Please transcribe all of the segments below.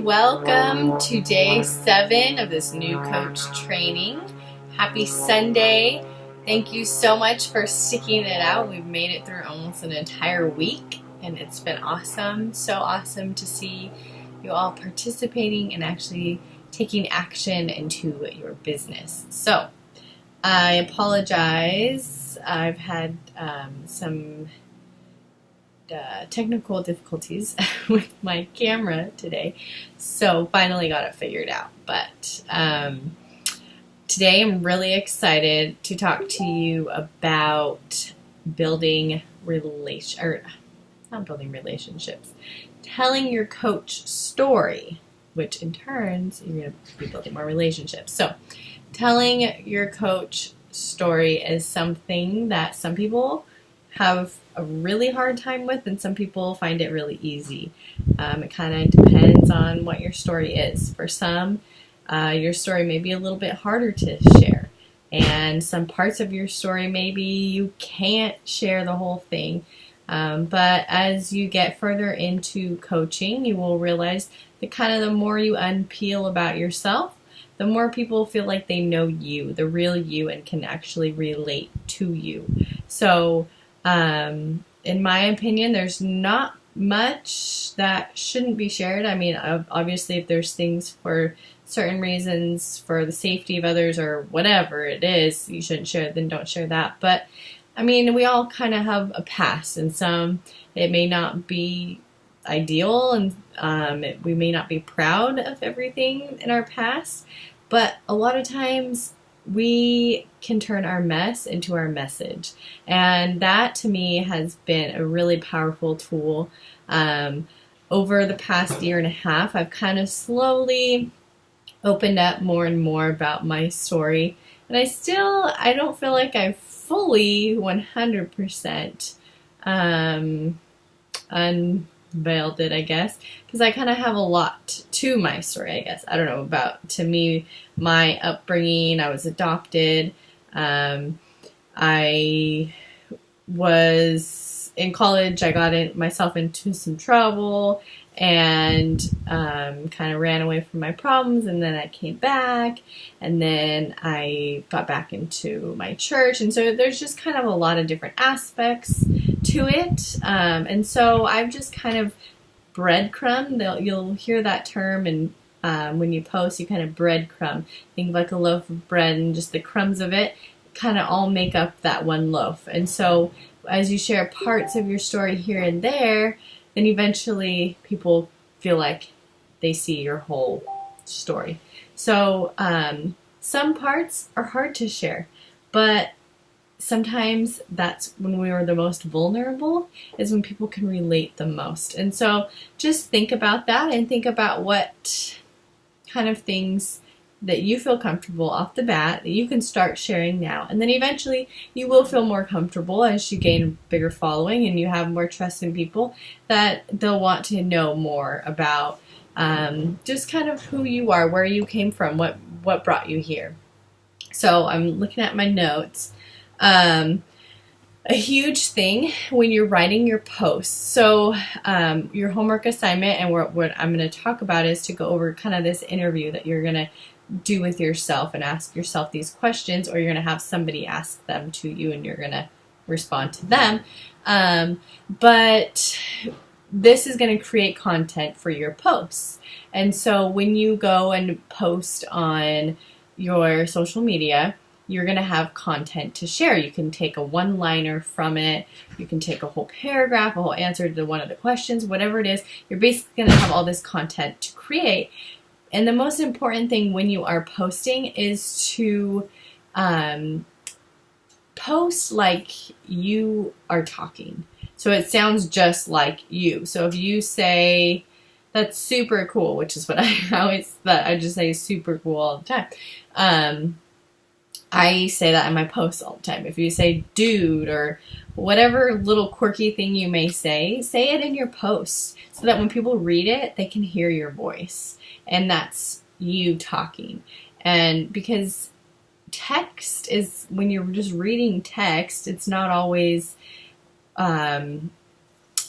welcome to day 7 of this new coach training. Happy Sunday. Thank you so much for sticking it out. We've made it through almost an entire week and it's been awesome. So awesome to see you all participating and actually taking action into your business. So I apologize. I've had some technical difficulties with my camera today, so finally got it figured out. But today I'm really excited to talk to you about building relationships, telling your coach story, which in turns you're going to be building more relationships. So telling your coach story is something that some people have a really hard time with and some people find it really easy. It kind of depends on what your story is. For some, your story may be a little bit harder to share, and some parts of your story maybe you can't share the whole thing. But as you get further into coaching, you will realize that kind of the more you unpeel about yourself, the more people feel like they know you, the real you, and can actually relate to you. So in my opinion, there's not much that shouldn't be shared. I mean, obviously, if there's things for certain reasons, for the safety of others or whatever it is, you shouldn't share, then don't share that. But I mean, we all kind of have a past, and some, it may not be ideal, and we may not be proud of everything in our past, but a lot of times we can turn our mess into our message. And that to me has been a really powerful tool. Over the past year and a half, I've kind of slowly opened up more and more about my story. And I don't feel like I've fully 100% unveiled it, I guess, because I kind of have a lot to my story, I guess. I don't know about, to me, my upbringing. I was adopted. I was in college. I got myself into some trouble and kind of ran away from my problems, and then I came back, and then I got back into my church, and so there's just kind of a lot of different aspects to it, and so I've just kind of breadcrumb. You'll hear that term, and when you post, you kind of breadcrumb. Think of like a loaf of bread, and just the crumbs of it kind of all make up that one loaf. And so as you share parts of your story here and there, then eventually people feel like they see your whole story. So some parts are hard to share, but sometimes that's when we are the most vulnerable, is when people can relate the most. And so just think about that, and think about what kind of things that you feel comfortable off the bat that you can start sharing now. And then eventually you will feel more comfortable as you gain a bigger following and you have more trust in people, that they'll want to know more about just kind of who you are, where you came from, what brought you here. So I'm looking at my notes. A huge thing when you're writing your posts. So your homework assignment, and what I'm going to talk about, is to go over kind of this interview that you're going to do with yourself and ask yourself these questions, or you're going to have somebody ask them to you and you're going to respond to them. But this is going to create content for your posts. And so when you go and post on your social media, you're going to have content to share. You can take a one-liner from it. You can take a whole paragraph, a whole answer to one of the questions, whatever it is. You're basically going to have all this content to create. And the most important thing when you are posting is to post like you are talking. So it sounds just like you. So if you say, "That's super cool," which is what I just say super cool all the time. I say that in my posts all the time. If you say "dude" or whatever little quirky thing you may say it in your posts so that when people read it, they can hear your voice. And that's you talking. And because text is, when you're just reading text, it's not always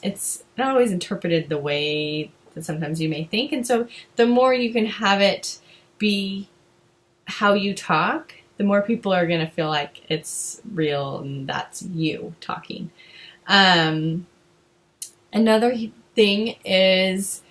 interpreted the way that sometimes you may think. And so the more you can have it be how you talk, the more people are going to feel like it's real and that's you talking. Another thing is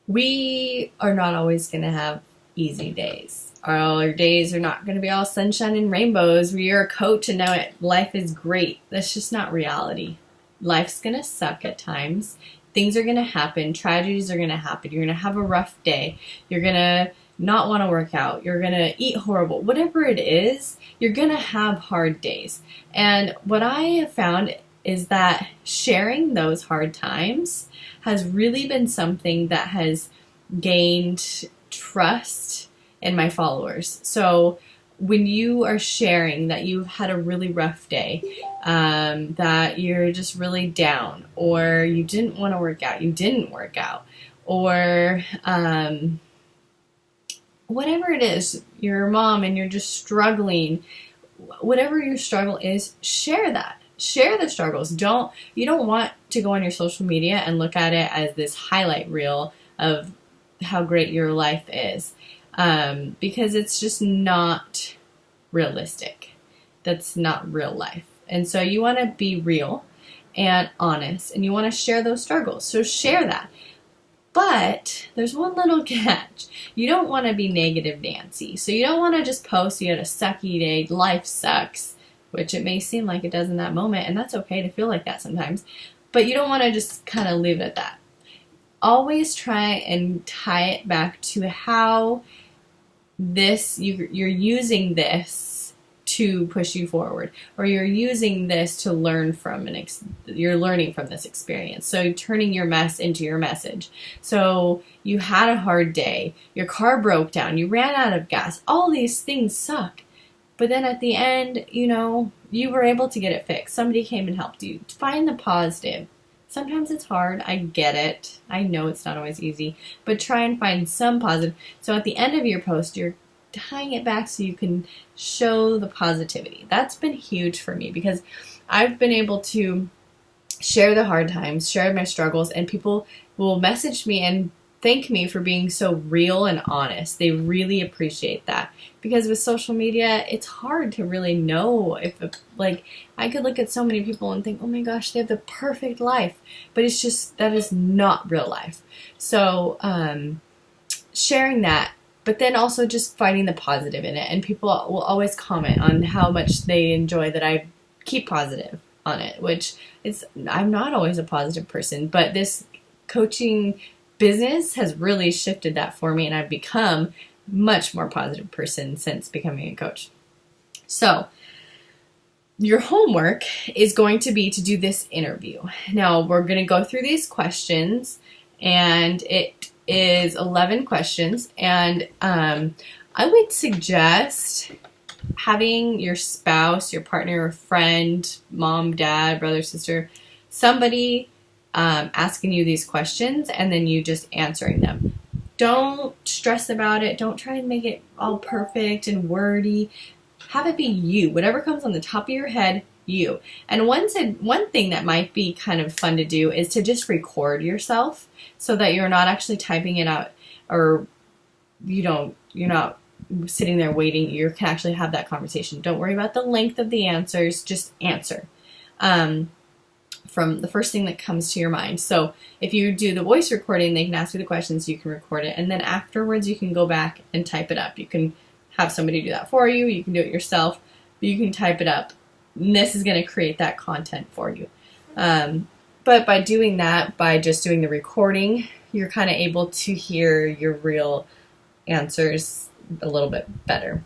we are not always going to have easy days. Our days are not going to be all sunshine and rainbows. We are a coach and now life is great. That's just not reality. Life's going to suck at times. Things are going to happen. Tragedies are going to happen. You're going to have a rough day. You're going to not want to work out. You're going to eat horrible. Whatever it is, you're going to have hard days. And what I have found is that sharing those hard times has really been something that has gained trust in my followers. So when you are sharing that you've had a really rough day, that you're just really down, or you didn't want to work out, you didn't work out, or whatever it is, you're a mom and you're just struggling, whatever your struggle is, share that. Share the struggles. You don't want to go on your social media and look at it as this highlight reel of how great your life is, because it's just not realistic. That's not real life. And so you want to be real and honest, and you want to share those struggles. So share that. But there's one little catch. You don't want to be negative Nancy. So you don't want to just post you had a sucky day, life sucks, which it may seem like it does in that moment, and that's okay to feel like that sometimes. But you don't want to just kind of leave it at that. Always try and tie it back to how you're using this to push you forward, or you're using this to learn from you're learning from this experience. So turning your mess into your message. So you had a hard day, your car broke down, you ran out of gas, all these things suck. But then at the end, you were able to get it fixed. Somebody came and helped you. Find the positive. Sometimes it's hard. I get it. I know it's not always easy. But try and find some positive. So at the end of your post, you're tying it back so you can show the positivity. That's been huge for me because I've been able to share the hard times, share my struggles, and people will message me and thank me for being so real and honest. They really appreciate that. Because with social media, it's hard to really know if, I could look at so many people and think, oh my gosh, they have the perfect life. But it's just, that is not real life. So, sharing that, but then also just finding the positive in it. And people will always comment on how much they enjoy that I keep positive on it, which I'm not always a positive person, but this coaching business has really shifted that for me, and I've become a much more positive person since becoming a coach. So your homework is going to be to do this interview. Now we're going to go through these questions, and it is 11 questions, and I would suggest having your spouse, your partner, or friend, mom, dad, brother, sister, somebody asking you these questions, and then you just answering them. Don't stress about it. Don't try and make it all perfect and wordy. Have it be you. Whatever comes on the top of your head, you. And one thing that might be kind of fun to do is to just record yourself so that you're not actually typing it out, or you're not sitting there waiting. You can actually have that conversation. Don't worry about the length of the answers. Just answer. From the first thing that comes to your mind. So if you do the voice recording, they can ask you the questions, you can record it, and then afterwards you can go back and type it up. You can have somebody do that for you, you can do it yourself, but you can type it up. And this is going to create that content for you. But by doing that, by just doing the recording, you're kind of able to hear your real answers a little bit better.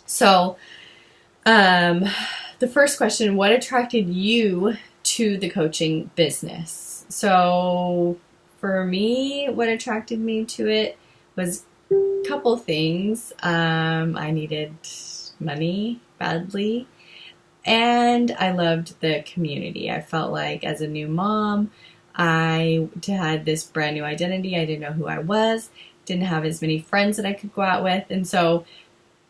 So the first question, what attracted you to the coaching business? So for me, what attracted me to it was a couple things. I needed money badly, and I loved the community. I felt like as a new mom, I had this brand new identity. I didn't know who I was, didn't have as many friends that I could go out with, and so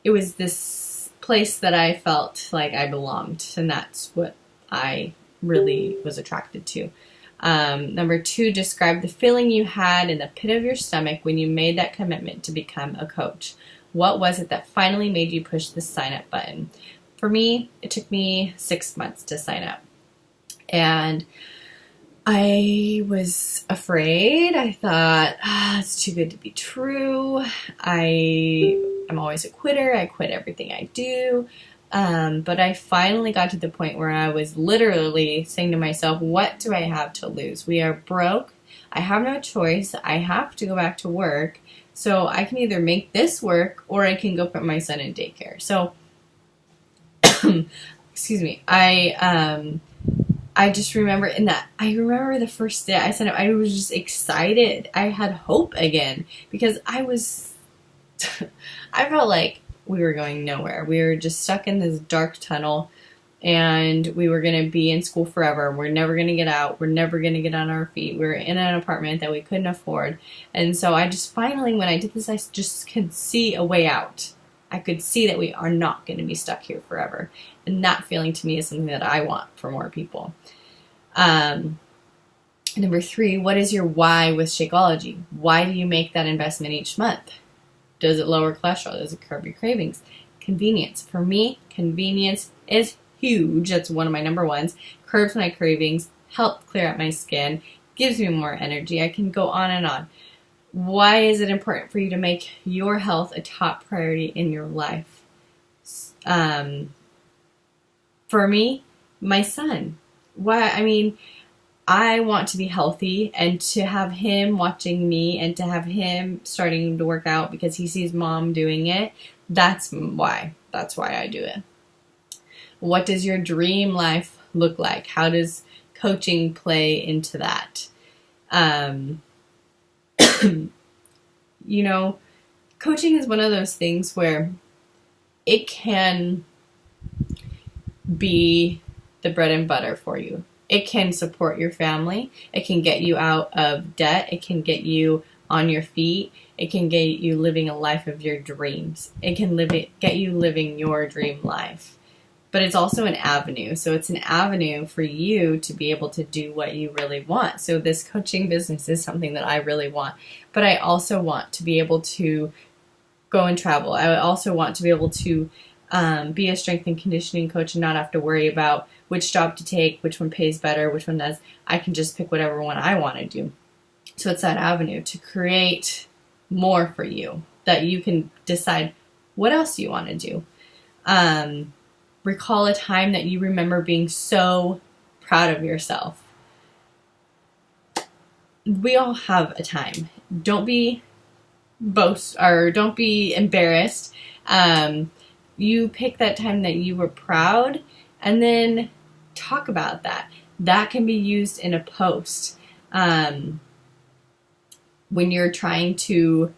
it was this place that I felt like I belonged, and that's what I really was attracted to. Number 2, describe the feeling you had in the pit of your stomach when you made that commitment to become a coach. What was it that finally made you push the sign up button? For me, it took me 6 months to sign up. And I was afraid. I thought, it's too good to be true. I'm always a quitter. I quit everything I do. But I finally got to the point where I was literally saying to myself, what do I have to lose? We are broke. I have no choice. I have to go back to work. So I can either make this work or I can go put my son in daycare. So, excuse me. I just remember I remember the first day I signed up, I was just excited. I had hope again because I felt like we were going nowhere. We were just stuck in this dark tunnel and we were going to be in school forever. We're never going to get out. We're never going to get on our feet. We were in an apartment that we couldn't afford. And so I just finally, when I did this, I just could see a way out. I could see that we are not going to be stuck here forever. And that feeling to me is something that I want for more people. Number 3, what is your why with Shakeology? Why do you make that investment each month? Does it lower cholesterol? Does it curb your cravings? Convenience. For me, convenience is huge. That's one of my number ones. Curbs my cravings, helps clear out my skin, gives me more energy. I can go on and on. Why is it important for you to make your health a top priority in your life? For me, my son. I want to be healthy and to have him watching me and to have him starting to work out because he sees mom doing it. That's why. That's why I do it. What does your dream life look like? How does coaching play into that? Coaching is one of those things where it can be the bread and butter for you. It can support your family. It can get you out of debt. It can get you on your feet. It can get you living a life of your dreams. It can get you living your dream life. But it's also an avenue. So it's an avenue for you to be able to do what you really want. So this coaching business is something that I really want. But I also want to be able to go and travel. I also want to be able to be a strength and conditioning coach and not have to worry about which job to take, which one pays better, which one does. I can just pick whatever one I want to do. So it's that avenue to create more for you that you can decide what else you want to do. Recall a time that you remember being so proud of yourself. We all have a time. Don't be embarrassed. You pick that time that you were proud and then talk about that. That can be used in a post. When you're trying to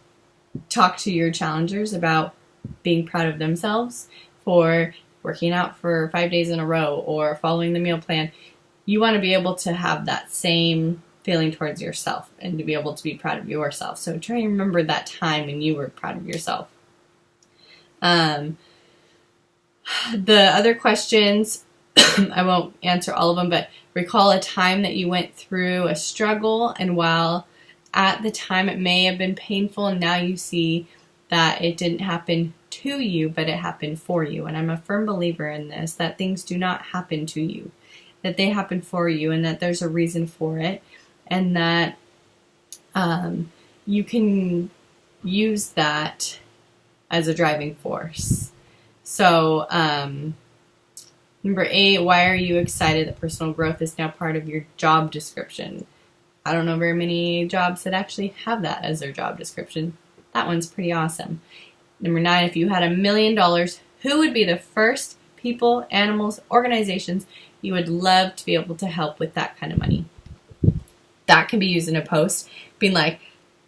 talk to your challengers about being proud of themselves for working out for 5 days in a row or following the meal plan, you want to be able to have that same feeling towards yourself and to be able to be proud of yourself. So try and remember that time when you were proud of yourself. The other questions, I won't answer all of them, but recall a time that you went through a struggle, and while at the time it may have been painful, and now you see that it didn't happen to you, but it happened for you. And I'm a firm believer in this, that things do not happen to you, that they happen for you, and that there's a reason for it, and that you can use that as a driving force. So, number 8, why are you excited that personal growth is now part of your job description? I don't know very many jobs that actually have that as their job description. That one's pretty awesome. Number 9, if you had $1 million, who would be the first people, animals, organizations you would love to be able to help with that kind of money? That can be used in a post, being like,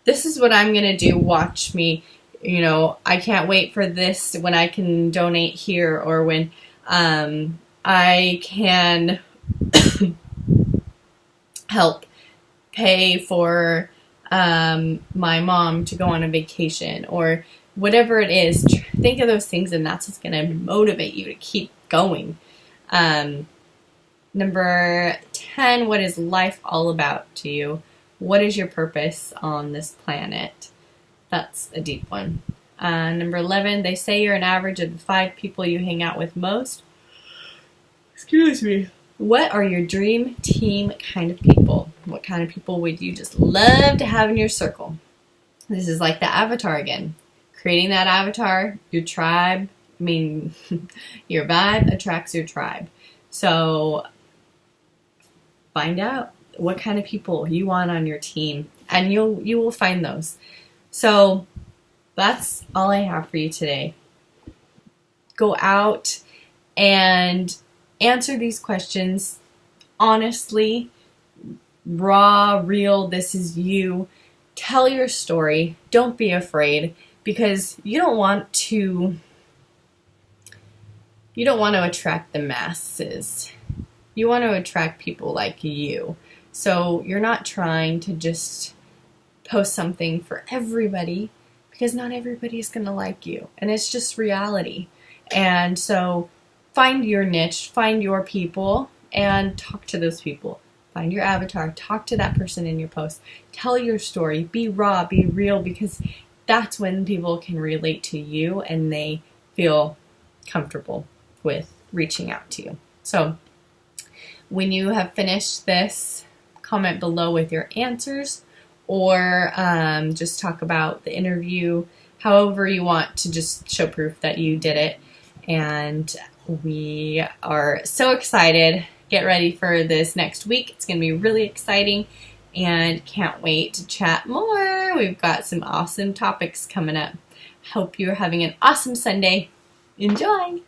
this is what I'm going to do, watch me. I can't wait for this, when I can donate here, or when I can help pay for my mom to go on a vacation, or whatever it is. Think of those things, and that's what's going to motivate you to keep going. Number 10, what is life all about to you? What is your purpose on this planet? That's a deep one. Number 11, they say you're an average of the 5 people you hang out with most. Excuse me. What are your dream team kind of people? What kind of people would you just love to have in your circle? This is like the avatar again. Creating that avatar, your tribe, your vibe attracts your tribe. So find out what kind of people you want on your team, and you will find those. So that's all I have for you today. Go out and answer these questions honestly, raw, real. This is you. Tell your story. Don't be afraid, because you don't want to attract the masses. You want to attract people like you. So you're not trying to just post something for everybody, because not everybody is going to like you. And it's just reality. And so find your niche, find your people, and talk to those people. Find your avatar, talk to that person in your post. Tell your story, be raw, be real, because that's when people can relate to you and they feel comfortable with reaching out to you. So when you have finished this, comment below with your answers, or just talk about the interview, however you want to just show proof that you did it. And we are so excited. Get ready for this next week. It's going to be really exciting, and can't wait to chat more. We've got some awesome topics coming up. Hope you're having an awesome Sunday. Enjoy!